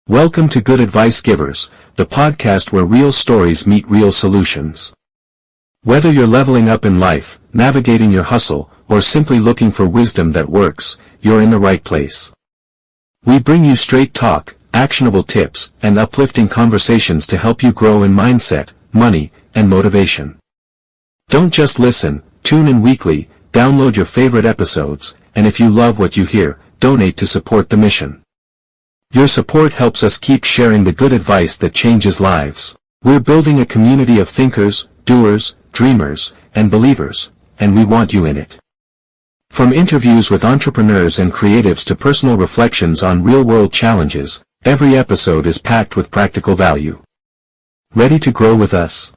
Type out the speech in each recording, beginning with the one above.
Welcome to Good Advice Givers, the podcast where real stories meet real solutions. Whether you're leveling up in life, navigating your hustle, or simply looking for wisdom that works, you're in the right place. We bring you straight talk, actionable tips, and uplifting conversations to help you grow in mindset, money, and motivation. Don't just listen, tune in weekly, download your favorite episodes, and if you love what you hear, donate to support the mission. Your support helps us keep sharing the good advice that changes lives. We're building a community of thinkers, doers, dreamers, and believers, and we want you in it. From interviews with entrepreneurs and creatives to personal reflections on real-world challenges, every episode is packed with practical value. Ready to grow with us?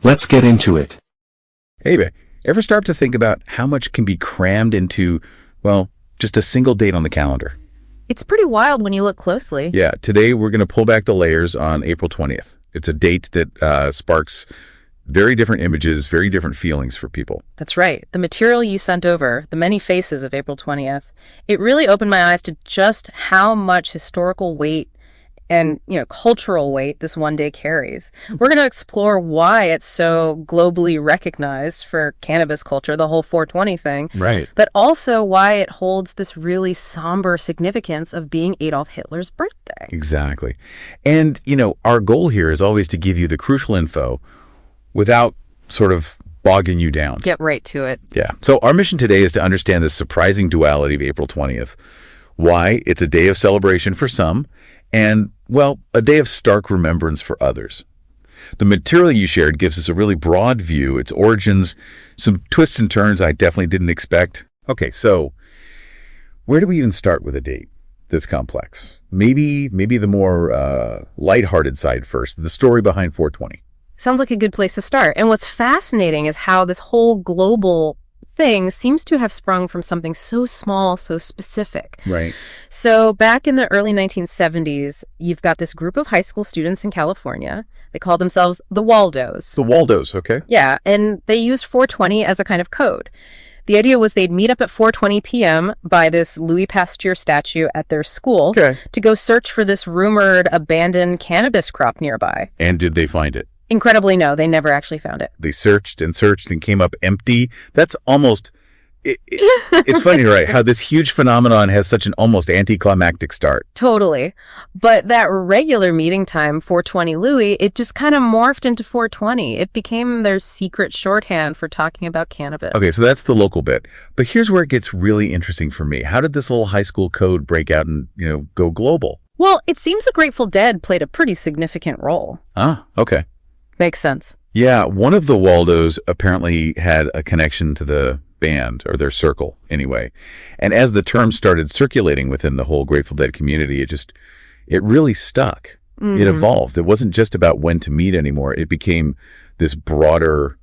Let's get into it. Hey, ever start to think about how much can be crammed into, well, just a single date on the calendar? It's pretty wild when you look closely. Yeah, today we're going to pull back the layers on April 20th. It's a date that sparks very different images, very different feelings for people. That's right. The material you sent over, the many faces of April 20th, it really opened my eyes to just how much historical weight and, cultural weight this one day carries. We're going to explore why it's so globally recognized for cannabis culture, the whole 420 thing. Right. But also why it holds this really somber significance of being Adolf Hitler's birthday. Exactly. And, our goal here is always to give you the crucial info without sort of bogging you down. Get right to it. Yeah. So our mission today is to understand the surprising duality of April 20th, why it's a day of celebration for some, and, well, a day of stark remembrance for others. The material you shared gives us a really broad view, its origins, some twists and turns I definitely didn't expect. Okay, so where do we even start with a date this complex? Maybe the more lighthearted side first, the story behind 420. Sounds like a good place to start. And what's fascinating is how this whole global thing seems to have sprung from something so small, so specific. Right. So back in the early 1970s, you've got this group of high school students in California. They call themselves the Waldos. The Waldos, okay. Yeah, and they used 420 as a kind of code. The idea was they'd meet up at 4:20 p.m. by this Louis Pasteur statue at their school to go search for this rumored abandoned cannabis crop nearby. And did they find it? Incredibly, no, they never actually found it. They searched and came up empty. That's almost, it's funny, right? How this huge phenomenon has such an almost anticlimactic start. Totally. But that regular meeting time, 420 Louis, it just kind of morphed into 420. It became their secret shorthand for talking about cannabis. Okay, so that's the local bit. But here's where it gets really interesting for me. How did this little high school code break out and, go global? Well, it seems the Grateful Dead played a pretty significant role. Ah, okay. Makes sense. Yeah, one of the Waldos apparently had a connection to the band, or their circle, anyway. And as the term started circulating within the whole Grateful Dead community, it really stuck. Mm-hmm. It evolved. It wasn't just about when to meet anymore. It became this broader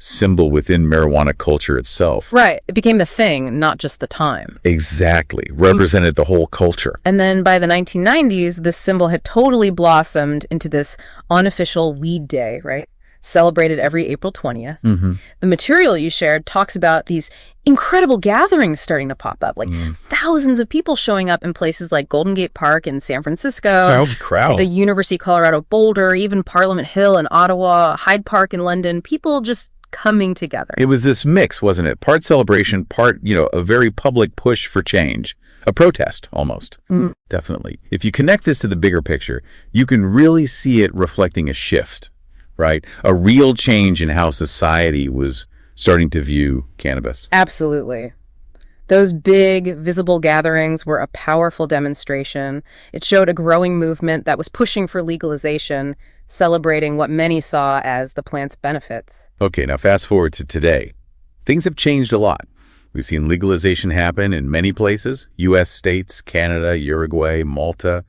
symbol within marijuana culture itself. Right. It became the thing, not just the time. Exactly. Represented the whole culture. And then by the 1990s, this symbol had totally blossomed into this unofficial weed day, right? Celebrated every April 20th. Mm-hmm. The material you shared talks about these incredible gatherings starting to pop up, like thousands of people showing up in places like Golden Gate Park in San Francisco, crowd. The University of Colorado Boulder, even Parliament Hill in Ottawa, Hyde Park in London, people just coming together. It was this mix, wasn't it? Part celebration, part, a very public push for change. A protest, almost. Mm. Definitely. If you connect this to the bigger picture, you can really see it reflecting a shift, right? A real change in how society was starting to view cannabis. Absolutely. Those big, visible gatherings were a powerful demonstration. It showed a growing movement that was pushing for legalization, celebrating what many saw as the plant's benefits. Okay, now fast forward to today. Things have changed a lot. We've seen legalization happen in many places, U.S. states, Canada, Uruguay, Malta.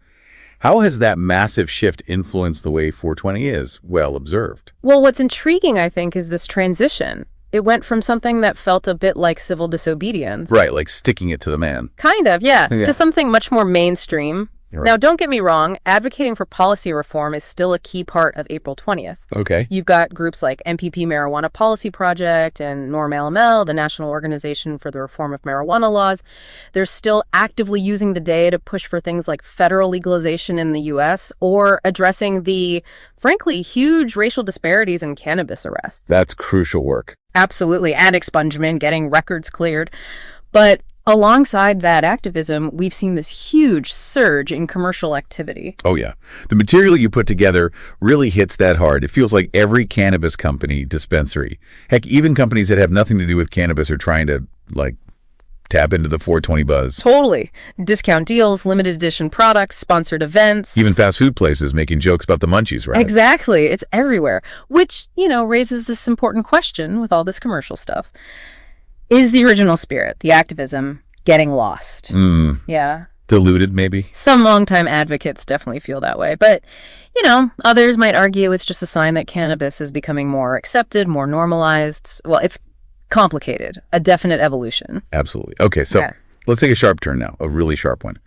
How has that massive shift influenced the way 420 is well observed? Well, what's intriguing, I think, is this transition. It went from something that felt a bit like civil disobedience. Right, like sticking it to the man. Kind of, yeah. To something much more mainstream, Right. Now, don't get me wrong, advocating for policy reform is still a key part of April 20th. Okay. You've got groups like MPP Marijuana Policy Project and NORM-LML, the National Organization for the Reform of Marijuana Laws. They're still actively using the day to push for things like federal legalization in the U.S. or addressing the, frankly, huge racial disparities in cannabis arrests. That's crucial work. Absolutely, and expungement, getting records cleared. But alongside that activism, we've seen this huge surge in commercial activity. Oh, yeah. The material you put together really hits that hard. It feels like every cannabis company, dispensary, heck, even companies that have nothing to do with cannabis are trying to, tap into the 420 buzz. Totally. Discount deals, limited edition products, sponsored events. Even fast food places making jokes about the munchies, right? Exactly. It's everywhere, which, raises this important question with all this commercial stuff. Is the original spirit, the activism, getting lost? Yeah. Diluted, maybe? Some longtime advocates definitely feel that way. But, others might argue it's just a sign that cannabis is becoming more accepted, more normalized. Well, it's complicated, a definite evolution. Absolutely. Okay, so let's take a sharp turn now, a really sharp one,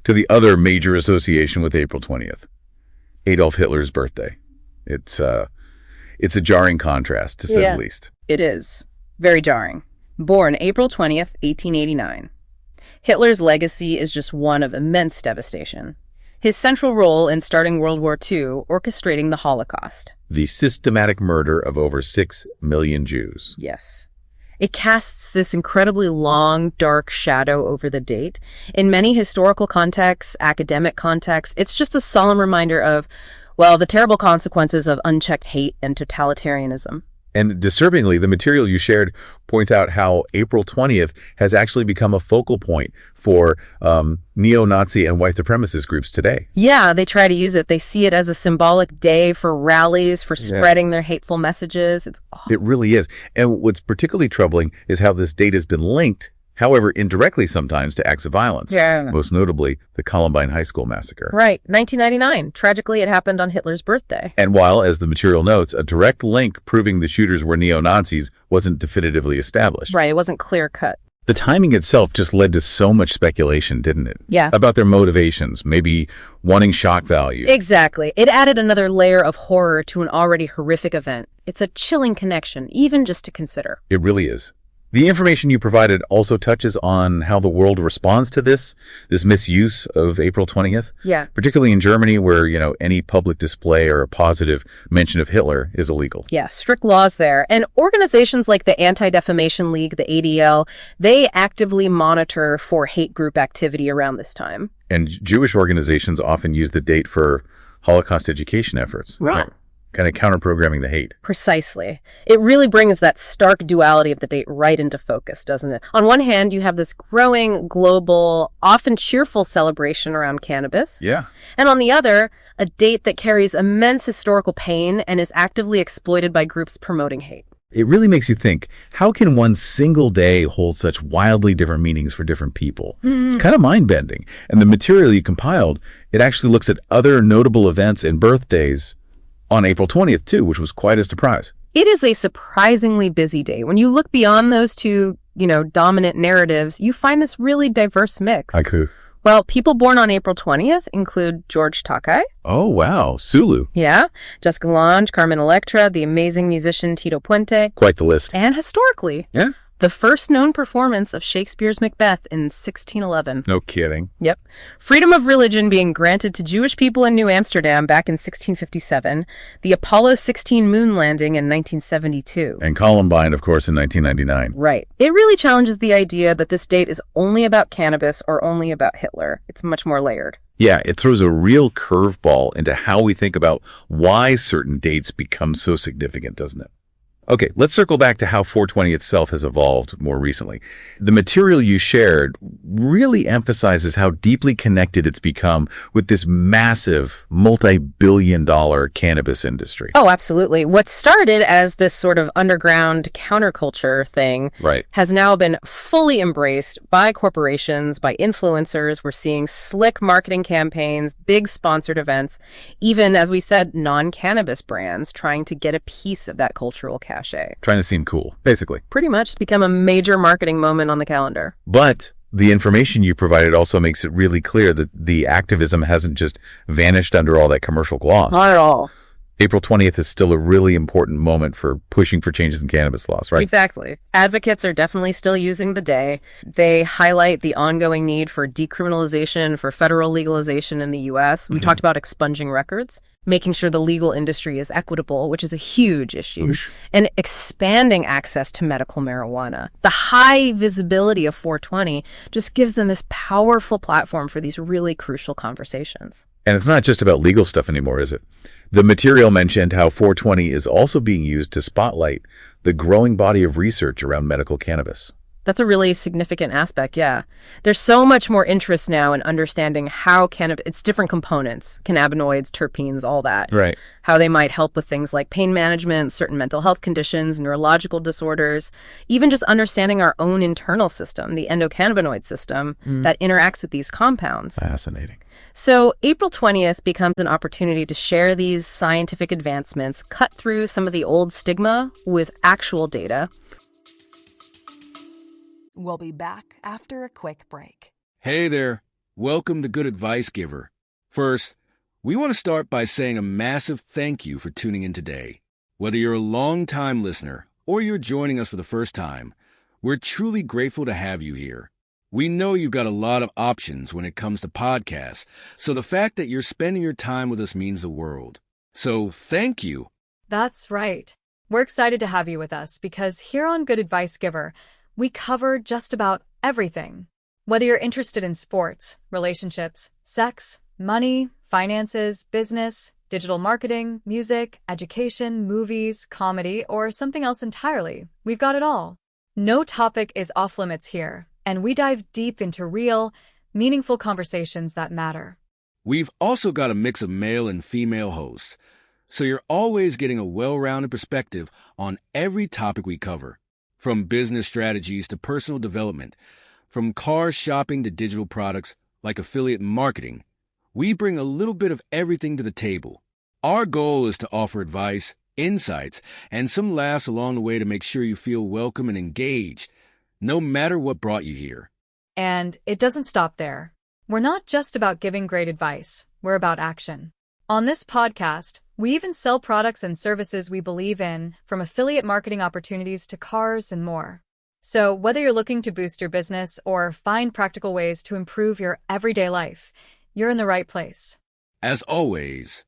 to the other major association with April 20th, Adolf Hitler's birthday. It's a jarring contrast, to say the least. It is. Very jarring. Born April 20th, 1889. Hitler's legacy is just one of immense devastation. His central role in starting World War II, orchestrating the Holocaust. The systematic murder of over 6 million Jews. Yes. It casts this incredibly long, dark shadow over the date. In many historical contexts, academic contexts, it's just a solemn reminder of, the terrible consequences of unchecked hate and totalitarianism. And disturbingly, the material you shared points out how April 20th has actually become a focal point for neo-Nazi and white supremacist groups today. Yeah, they try to use it. They see it as a symbolic day for rallies, for spreading their hateful messages. It really is. And what's particularly troubling is how this date has been linked, however indirectly sometimes, to acts of violence. Yeah. Most notably, the Columbine High School massacre. Right, 1999. Tragically, it happened on Hitler's birthday. And while, as the material notes, a direct link proving the shooters were neo-Nazis wasn't definitively established. Right, it wasn't clear-cut. The timing itself just led to so much speculation, didn't it? Yeah. About their motivations, maybe wanting shock value. Exactly. It added another layer of horror to an already horrific event. It's a chilling connection, even just to consider. It really is. The information you provided also touches on how the world responds to this misuse of April 20th. Yeah. Particularly in Germany, where, any public display or a positive mention of Hitler is illegal. Yeah, strict laws there. And organizations like the Anti-Defamation League, the ADL, they actively monitor for hate group activity around this time. And Jewish organizations often use the date for Holocaust education efforts. Right. Kind of counter-programming the hate. Precisely. It really brings that stark duality of the date right into focus, doesn't it? On one hand, you have this growing, global, often cheerful celebration around cannabis. Yeah. And on the other, a date that carries immense historical pain and is actively exploited by groups promoting hate. It really makes you think, how can one single day hold such wildly different meanings for different people? It's kind of mind-bending. And the material you compiled, it actually looks at other notable events and birthdays on April 20th, too, which was quite a surprise. It is a surprisingly busy day. When you look beyond those two, dominant narratives, you find this really diverse mix. Like who? Well, people born on April 20th include George Takei. Oh, wow. Sulu. Yeah. Jessica Lange, Carmen Electra, the amazing musician Tito Puente. Quite the list. And historically, the first known performance of Shakespeare's Macbeth in 1611. No kidding. Yep. Freedom of religion being granted to Jewish people in New Amsterdam back in 1657. The Apollo 16 moon landing in 1972. And Columbine, of course, in 1999. Right. It really challenges the idea that this date is only about cannabis or only about Hitler. It's much more layered. Yeah, it throws a real curveball into how we think about why certain dates become so significant, doesn't it? Okay, let's circle back to how 420 itself has evolved more recently. The material you shared really emphasizes how deeply connected it's become with this massive, multi-billion-dollar cannabis industry. Oh, absolutely. What started as this sort of underground counterculture thing has now been fully embraced by corporations, by influencers. We're seeing slick marketing campaigns, big sponsored events, even, as we said, non-cannabis brands trying to get a piece of that cultural cachet. Trying to seem cool, basically. Pretty much become a major marketing moment on the calendar. But The information you provided also makes it really clear that the activism hasn't just vanished under all that commercial gloss. Not at all. April 20th is still a really important moment for pushing for changes in cannabis laws, right? Exactly. Advocates are definitely still using the day. They highlight the ongoing need for decriminalization, for federal legalization in the U.S. We talked about expunging records, making sure the legal industry is equitable, which is a huge issue, and expanding access to medical marijuana. The high visibility of 420 just gives them this powerful platform for these really crucial conversations. And it's not just about legal stuff anymore, is it? The material mentioned how 420 is also being used to spotlight the growing body of research around medical cannabis. That's a really significant aspect, yeah. There's so much more interest now in understanding how its different components, cannabinoids, terpenes, all that. Right. How they might help with things like pain management, certain mental health conditions, neurological disorders, even just understanding our own internal system, the endocannabinoid system that interacts with these compounds. Fascinating. So April 20th becomes an opportunity to share these scientific advancements, cut through some of the old stigma with actual data. We'll be back after a quick break. Hey there. Welcome to Good Advice Giver. First, we want to start by saying a massive thank you for tuning in today. Whether you're a long-time listener or you're joining us for the first time, we're truly grateful to have you here. We know you've got a lot of options when it comes to podcasts, so the fact that you're spending your time with us means the world. So thank you. That's right. We're excited to have you with us because here on Good Advice Giver, we cover just about everything. Whether you're interested in sports, relationships, sex, money, finances, business, digital marketing, music, education, movies, comedy, or something else entirely, we've got it all. No topic is off limits here, and we dive deep into real, meaningful conversations that matter. We've also got a mix of male and female hosts, so you're always getting a well-rounded perspective on every topic we cover. From business strategies to personal development, from car shopping to digital products like affiliate marketing, we bring a little bit of everything to the table. Our goal is to offer advice, insights, and some laughs along the way to make sure you feel welcome and engaged, no matter what brought you here. And it doesn't stop there. We're not just about giving great advice, we're about action. On this podcast, we even sell products and services we believe in, from affiliate marketing opportunities to cars and more. So whether you're looking to boost your business or find practical ways to improve your everyday life, you're in the right place. As always,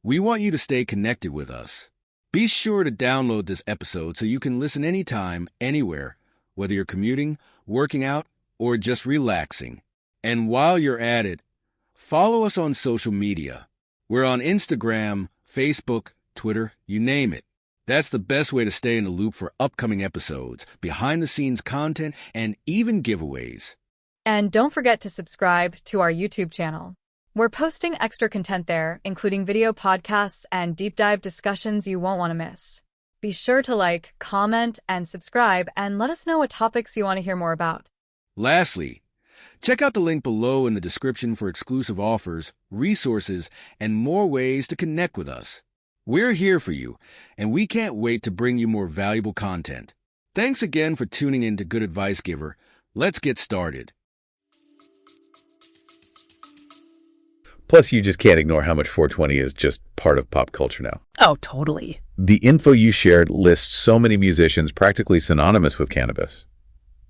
we want you to stay connected with us. Be sure to download this episode so you can listen anytime, anywhere, whether you're commuting, working out, or just relaxing. And while you're at it, follow us on social media. We're on Instagram, Facebook, Twitter, you name it. That's the best way to stay in the loop for upcoming episodes, behind-the-scenes content, and even giveaways. And don't forget to subscribe to our YouTube channel. We're posting extra content there, including video podcasts and deep dive discussions you won't want to miss. Be sure to like, comment, and subscribe, and let us know what topics you want to hear more about. Lastly, check out the link below in the description for exclusive offers, resources, and more ways to connect with us. We're here for you, and we can't wait to bring you more valuable content. Thanks again for tuning in to Good Advice Giver. Let's get started. Plus, you just can't ignore how much 420 is just part of pop culture now. Oh, totally. The info you shared lists so many musicians practically synonymous with cannabis.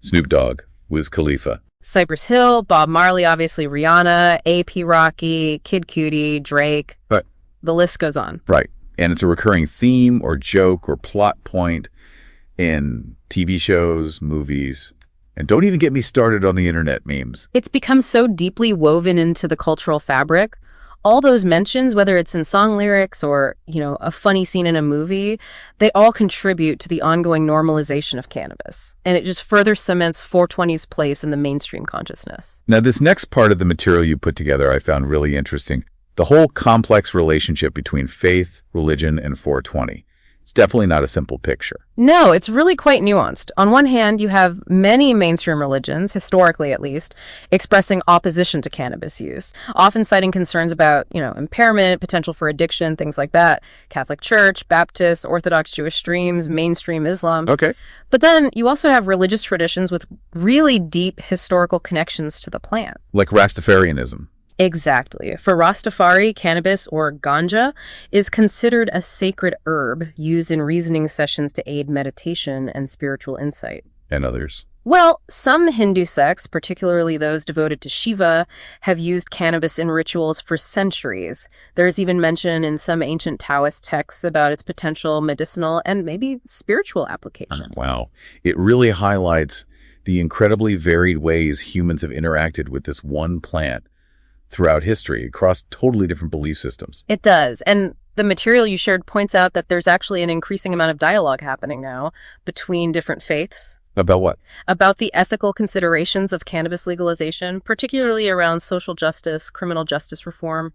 Snoop Dogg, Wiz Khalifa, Cypress Hill, Bob Marley, obviously Rihanna, A.P. Rocky, Kid Cudi, Drake. Right. The list goes on. Right. And it's a recurring theme or joke or plot point in TV shows, movies. And don't even get me started on the internet memes. It's become so deeply woven into the cultural fabric. All those mentions, whether it's in song lyrics or, a funny scene in a movie, they all contribute to the ongoing normalization of cannabis. And it just further cements 420's place in the mainstream consciousness. Now, this next part of the material you put together I found really interesting. The whole complex relationship between faith, religion, and 420. It It's definitely not a simple picture. No, it's really quite nuanced. On one hand, you have many mainstream religions, historically at least, expressing opposition to cannabis use, often citing concerns about, impairment, potential for addiction, things like that. Catholic Church, Baptist, Orthodox Jewish streams, mainstream Islam. Okay. But then you also have religious traditions with really deep historical connections to the plant. Like Rastafarianism. Exactly. For Rastafari, cannabis, or ganja, is considered a sacred herb used in reasoning sessions to aid meditation and spiritual insight. And others. Well, some Hindu sects, particularly those devoted to Shiva, have used cannabis in rituals for centuries. There's even mention in some ancient Taoist texts about its potential medicinal and maybe spiritual application. Wow. It really highlights the incredibly varied ways humans have interacted with this one plant throughout history across totally different belief systems. It does. And the material you shared points out that there's actually an increasing amount of dialogue happening now between different faiths. About what? About the ethical considerations of cannabis legalization, particularly around social justice, criminal justice reform.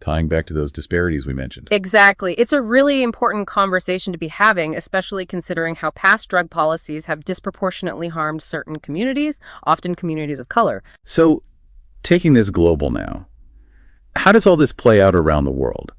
Tying back to those disparities we mentioned. Exactly. It's a really important conversation to be having, especially considering how past drug policies have disproportionately harmed certain communities, often communities of color. So, taking this global now, how does all this play out around the world?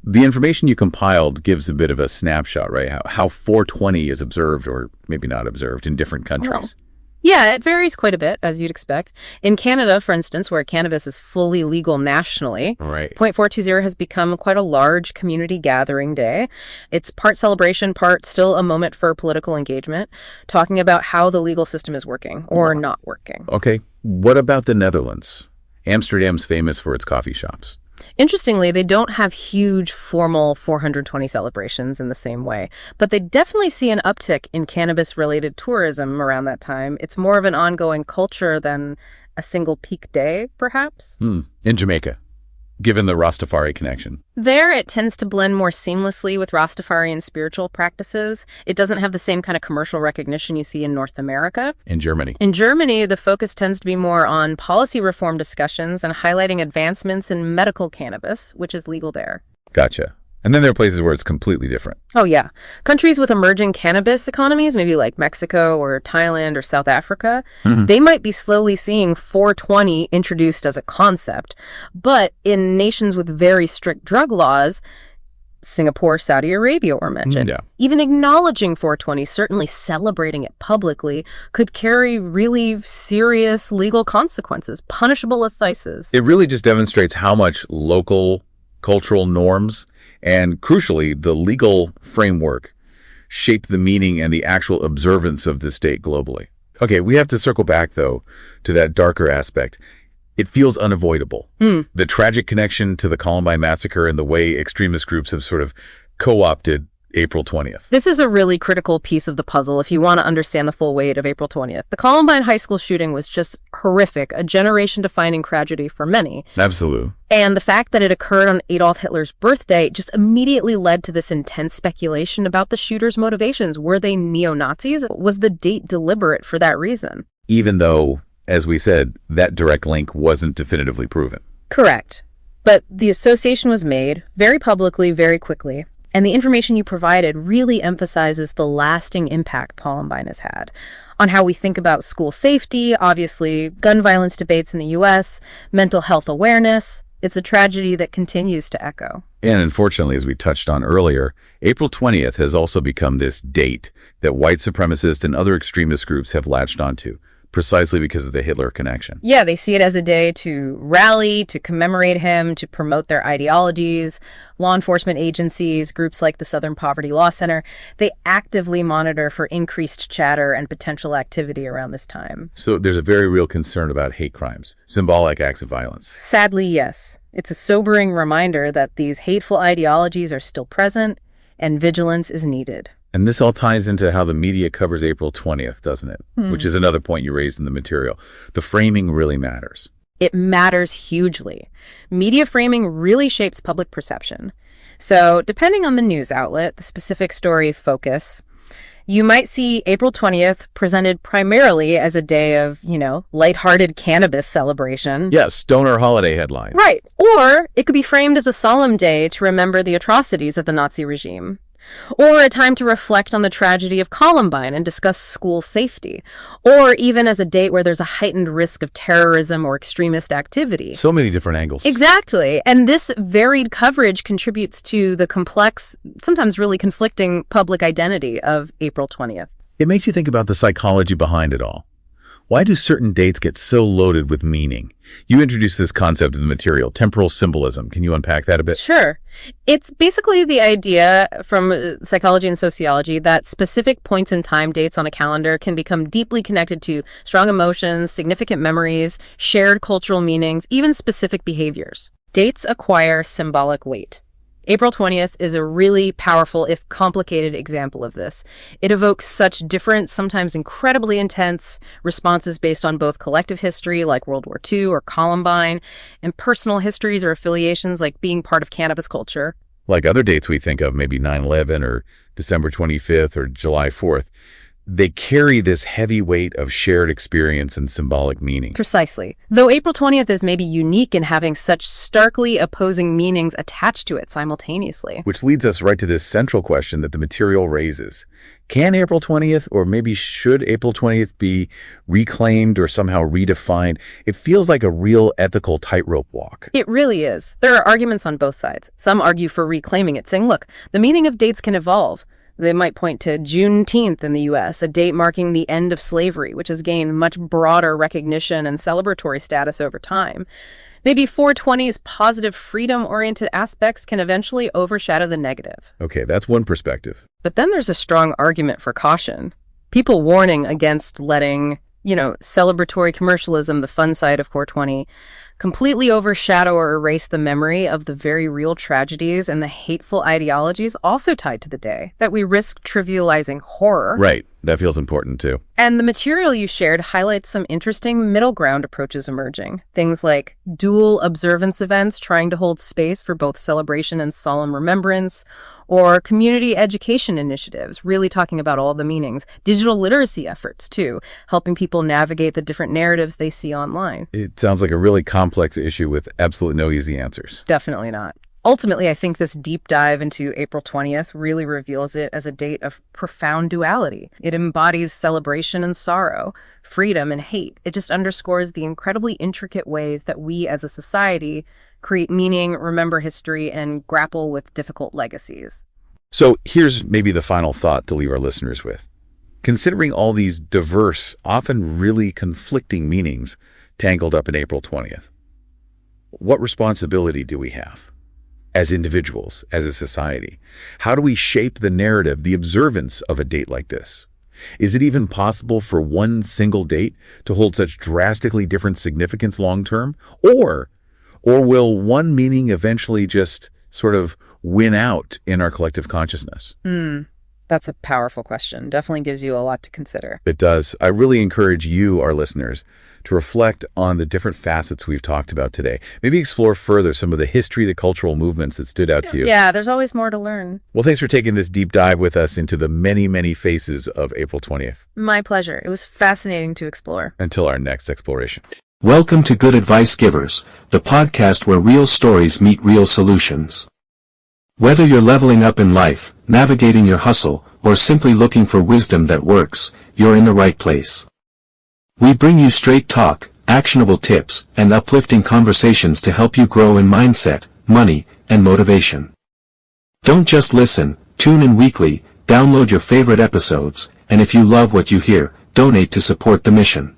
The information you compiled gives a bit of a snapshot, right? How 420 is observed or maybe not observed in different countries. Yeah, it varies quite a bit, as you'd expect. In Canada, for instance, where cannabis is fully legal nationally, Right. Point 420 has become quite a large community gathering day. It's part celebration, part still a moment for political engagement, talking about how the legal system is working or not working. Okay. What about the Netherlands? Amsterdam's famous for its coffee shops. Interestingly, they don't have huge formal 420 celebrations in the same way, but they definitely see an uptick in cannabis-related tourism around that time. It's more of an ongoing culture than a single peak day, perhaps. In Jamaica, given the Rastafari connection. There, it tends to blend more seamlessly with Rastafarian spiritual practices. It doesn't have the same kind of commercial recognition you see in North America. In Germany. In Germany, the focus tends to be more on policy reform discussions and highlighting advancements in medical cannabis, which is legal there. Gotcha. And then there are places where it's completely different. Oh, yeah. Countries with emerging cannabis economies, maybe like Mexico or Thailand or South Africa, they might be slowly seeing 420 introduced as a concept. But in nations with very strict drug laws, Singapore, Saudi Arabia were mentioned. Yeah. Even acknowledging 420, certainly celebrating it publicly, could carry really serious legal consequences, punishable offenses. It really just demonstrates how much local cultural norms and, crucially, the legal framework shape the meaning and the actual observance of this date globally. Okay, we have to circle back, though, to that darker aspect. It feels unavoidable. The tragic connection to the Columbine massacre and the way extremist groups have sort of co-opted April 20th. This is a really critical piece of the puzzle if you want to understand the full weight of April 20th. The Columbine High School shooting was just horrific, a generation-defining tragedy for many. Absolutely. And the fact that it occurred on Adolf Hitler's birthday just immediately led to this intense speculation about the shooter's motivations. Were they neo-Nazis? Was the date deliberate for that reason? Even though, as we said, that direct link wasn't definitively proven. Correct. But the association was made very publicly, very quickly. And the information you provided really emphasizes the lasting impact Columbine has had on how we think about school safety, obviously gun violence debates in the U.S., mental health awareness. It's a tragedy that continues to echo. And unfortunately, as we touched on earlier, April 20th has also become this date that white supremacist and other extremist groups have latched onto, precisely because of the Hitler connection. Yeah, they see it as a day to rally, to commemorate him, to promote their ideologies. Law enforcement agencies, groups like the Southern Poverty Law Center, they actively monitor for increased chatter and potential activity around this time. So there's a very real concern about hate crimes, symbolic acts of violence. Sadly, yes. It's a sobering reminder that these hateful ideologies are still present and vigilance is needed. And this all ties into how the media covers April 20th, doesn't it? Which is another point you raised in the material. The framing really matters. It matters hugely. Media framing really shapes public perception. So depending on the news outlet, the specific story focus, you might see April 20th presented primarily as a day of, lighthearted cannabis celebration. Yes, stoner holiday headline. Right. Or it could be framed as a solemn day to remember the atrocities of the Nazi regime. or a time to reflect on the tragedy of Columbine and discuss school safety, or even as a date where there's a heightened risk of terrorism or extremist activity. So many different angles. Exactly. And this varied coverage contributes to the complex, sometimes really conflicting public identity of April 20th. It makes you think about the psychology behind it all. Why do certain dates get so loaded with meaning? You introduced this concept in the material, temporal symbolism. Can you unpack that a bit? Sure. It's basically the idea from psychology and sociology that specific points in time dates on a calendar can become deeply connected to strong emotions, significant memories, shared cultural meanings, even specific behaviors. Dates acquire symbolic weight. April 20th is a really powerful, if complicated, example of this. It evokes such different, sometimes incredibly intense responses based on both collective history, like World War II or Columbine, and personal histories or affiliations, like being part of cannabis culture. Like other dates we think of, maybe 9/11 or December 25th or July 4th, they carry this heavy weight of shared experience and symbolic meaning. Precisely. Though April 20th is maybe unique in having such starkly opposing meanings attached to it simultaneously. Which leads us right to this central question that the material raises. Can April 20th, or maybe should April 20th be reclaimed or somehow redefined? It feels like a real ethical tightrope walk. It really is. There are arguments on both sides. Some argue for reclaiming it, saying, look, the meaning of dates can evolve. They might point to Juneteenth in the U.S., a date marking the end of slavery, which has gained much broader recognition and celebratory status over time. Maybe 420's positive freedom-oriented aspects can eventually overshadow the negative. Okay, that's one perspective. But then there's a strong argument for caution. People warning against letting, celebratory commercialism, the fun side of 420, completely overshadow or erase the memory of the very real tragedies and the hateful ideologies also tied to the day, that we risk trivializing horror. Right. That feels important too. And the material you shared highlights some interesting middle ground approaches emerging. Things like dual observance events trying to hold space for both celebration and solemn remembrance, or community education initiatives, really talking about all the meanings. Digital literacy efforts, too, helping people navigate the different narratives they see online. It sounds like a really complex issue with absolutely no easy answers. Definitely not. Ultimately, I think this deep dive into April 20th really reveals it as a date of profound duality. It embodies celebration and sorrow, freedom and hate. It just underscores the incredibly intricate ways that we as a society create meaning, remember history, and grapple with difficult legacies. So here's maybe the final thought to leave our listeners with. Considering all these diverse, often really conflicting meanings tangled up in April 20th, what responsibility do we have? As individuals, as a society? How do we shape the narrative, the observance of a date like this? Is it even possible for one single date to hold such drastically different significance long-term? Or will one meaning eventually just sort of win out in our collective consciousness? That's a powerful question. Definitely gives you a lot to consider. It does. I really encourage you, our listeners, to reflect on the different facets we've talked about today. Maybe explore further some of the history, the cultural movements that stood out to you. Yeah, there's always more to learn. Well, thanks for taking this deep dive with us into the many, many faces of April 20th. My pleasure. It was fascinating to explore. Until our next exploration. Welcome to Good Advice Givers, the podcast where real stories meet real solutions. Whether you're leveling up in life, navigating your hustle, or simply looking for wisdom that works, you're in the right place. We bring you straight talk, actionable tips, and uplifting conversations to help you grow in mindset, money, and motivation. Don't just listen, tune in weekly, download your favorite episodes, and if you love what you hear, donate to support the mission.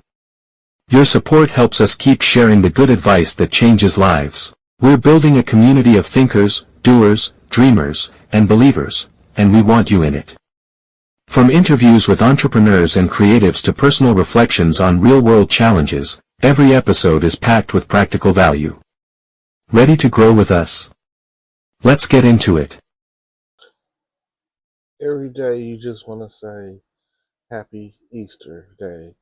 Your support helps us keep sharing the good advice that changes lives. We're building a community of thinkers, doers, dreamers, and believers, and we want you in it. From interviews with entrepreneurs and creatives to personal reflections on real-world challenges, every episode is packed with practical value. Ready to grow with us? Let's get into it. Every day you just want to say, Happy Easter Day.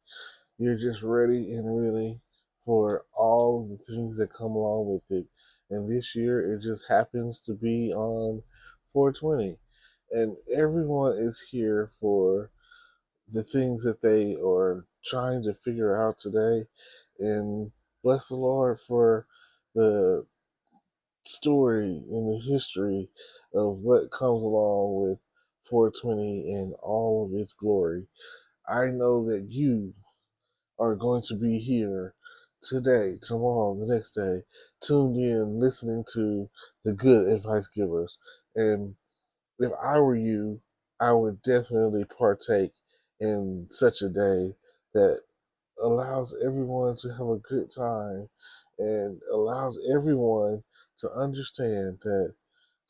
You're just ready and really for all the things that come along with it. And this year it just happens to be on 420. And everyone is here for the things that they are trying to figure out today. And bless the Lord for the story and the history of what comes along with 420 in all of its glory. I know that you are going to be here today, tomorrow, the next day, tuned in, listening to the good advice givers. And if I were you, I would definitely partake in such a day that allows everyone to have a good time and allows everyone to understand that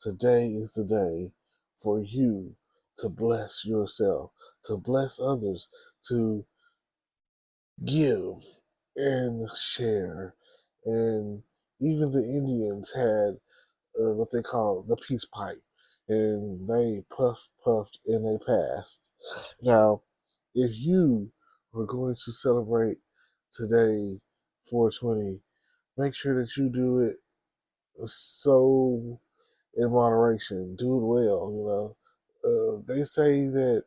today is the day for you to bless yourself, to bless others, to give and share. And even the Indians had what they call the peace pipe, and they puffed, and they passed. Now, if you were going to celebrate today, 420, make sure that you do it so in moderation. Do it well. They say that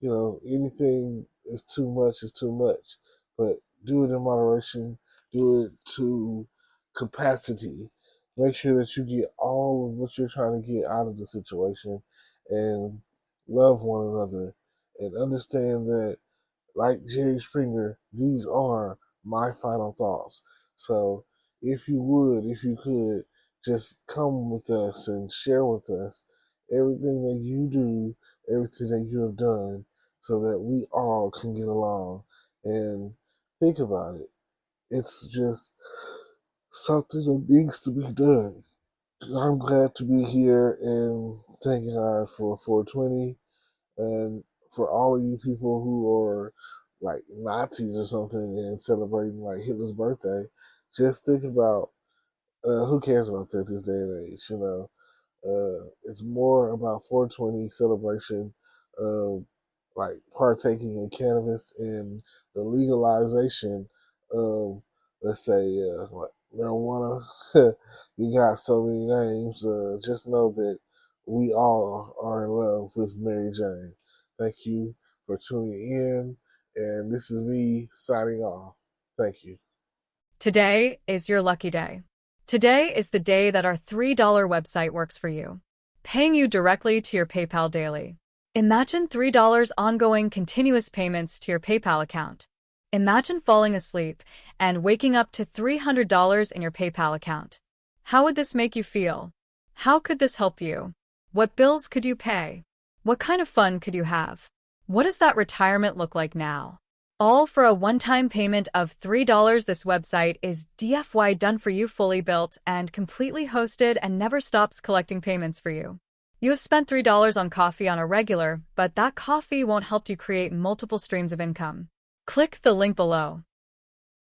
anything is too much is too much, but do it in moderation. Do it to capacity. Make sure that you get all of what you're trying to get out of the situation, and love one another, and understand that, like Jerry Springer, these are my final thoughts. So if you could, just come with us and share with us everything that you do, everything that you have done, so that we all can get along. And think about it. It's just something that needs to be done. I'm glad to be here, and thank God for 420. And for all of you people who are like Nazis or something and celebrating like Hitler's birthday, just think about who cares about that this day and age. It's more about 420 celebration of like partaking in cannabis and the legalization of, let's say, marijuana. You got so many names. Just know that we all are in love with Mary Jane. Thank you for tuning in, and this is me signing off. Thank you. Today is your lucky day. Today is the day that our $3 website works for you, paying you directly to your PayPal daily. Imagine $3 ongoing continuous payments to your PayPal account. Imagine falling asleep and waking up to $300 in your PayPal account. How would this make you feel? How could this help you? What bills could you pay? What kind of fun could you have? What does that retirement look like now? All for a one-time payment of $3. This website is DFY done for you, fully built and completely hosted, and never stops collecting payments for you. You have spent $3 on coffee on a regular, but that coffee won't help you create multiple streams of income. Click the link below.